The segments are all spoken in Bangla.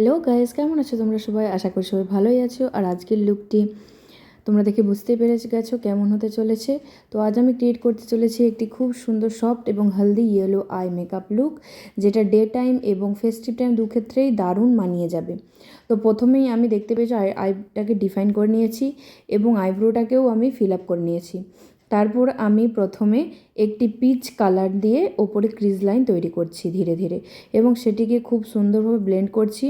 হ্যালো গাইস, কেমন আছো তোমরা সবাই? আশা করি সবাই ভালোই আছো। আর আজকের লুকটি তোমরা দেখে বুঝতেই পেরে গেছো কেমন হতে চলেছে। তো আজ আমি ক্রিয়েট করতে চলেছি একটি খুব সুন্দর সফট এবং healthy yellow eye makeup look, যেটা ডে টাইম এবং ফেস্টিভ টাইম দু ক্ষেত্রেই দারুণ মানিয়ে যাবে। তো প্রথমেই আমি দেখতে পেয়েছি আইটাকে ডিফাইন করে নিয়েছি এবং আইব্রোটাকেও আমি ফিল আপ করে নিয়েছি। তারপর আমি প্রথমে একটি পিচ কালার দিয়ে ওপরে ক্রিজ লাইন তৈরি করছি ধীরে ধীরে, এবং সেটিকে খুব সুন্দরভাবে ব্লেন্ড করছি।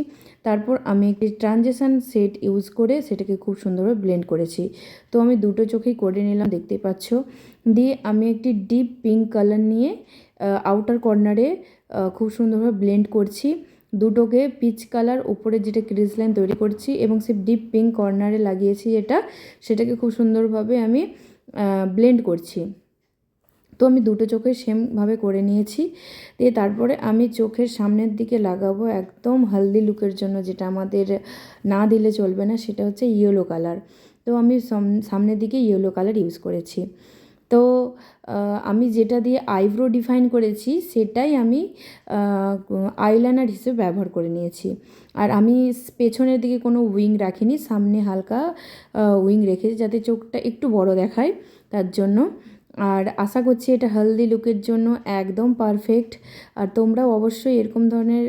তারপর আমি একটি ট্রানজিশান সেট ইউজ করে সেটাকে খুব সুন্দরভাবে ব্লেন্ড করেছি। তো আমি দুটো চোখেই করে নিলাম, দেখতেই পাচ্ছ। দিয়ে আমি একটি ডিপ পিঙ্ক কালার নিয়ে আউটার কর্নারে খুব সুন্দরভাবে ব্লেন্ড করছি দুটোকে। পিচ কালার উপরে যেটা ক্রিজ লাইন তৈরি করছি এবং সে ডিপ পিঙ্ক কর্নারে লাগিয়েছি সেটাকে খুব সুন্দরভাবে আমি ব্লেন্ড করছি। তো আমি দুটো চোখে সেমভাবে করে নিয়েছি। দিয়ে তারপরে আমি চোখের সামনের দিকে লাগাবো একদম হেলদি লুকের জন্য, যেটা আমাদের না দিলে চলবে না, সেটা হচ্ছে ইয়েলো কালার। তো আমি সামনের দিকে ইয়েলো কালার ইউজ করেছি। তো আমি যেটা দিয়ে আইব্রো ডিফাইন করেছি সেটাই আমি আইলাইনার হিসেবে ব্যবহার করে নিয়েছি। আর আমি পেছনের দিকে কোনো উইং রাখিনি, সামনে হালকা উইং রেখেছি যাতে চোখটা একটু বড় দেখায়, তার জন্য। আর আশা করছি এটা হেলদি লুকের জন্য একদম পারফেক্ট। আর তোমরাও অবশ্যই এরকম ধরনের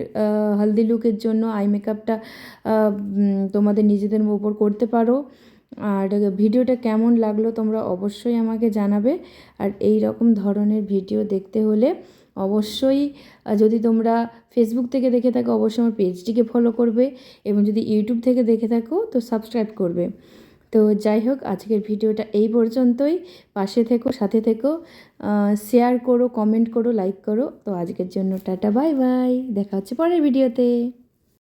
হেলদি লুকের জন্য আই মেকআপটা তোমাদের নিজেদের উপর করতে পারো। আর ভিডিওটা কেমন লাগলো তোমরা অবশ্যই আমাকে জানাবে। আর এই রকম ধরনের ভিডিও দেখতে হলে অবশ্যই যদি তোমরা ফেসবুক থেকে দেখে থাকো অবশ্যই আমার পেজটিকে ফলো করবে, এবং যদি ইউটিউব থেকে দেখে থাকো তো সাবস্ক্রাইব করবে। তো যাই হোক, আজকের ভিডিওটা এই পর্যন্তই। পাশে থেকো, সাথে থেকো, শেয়ার করো, কমেন্ট করো, লাইক করো। তো আজকের জন্য টাটা, বাই বাই, দেখা হচ্ছে পরের ভিডিওতে।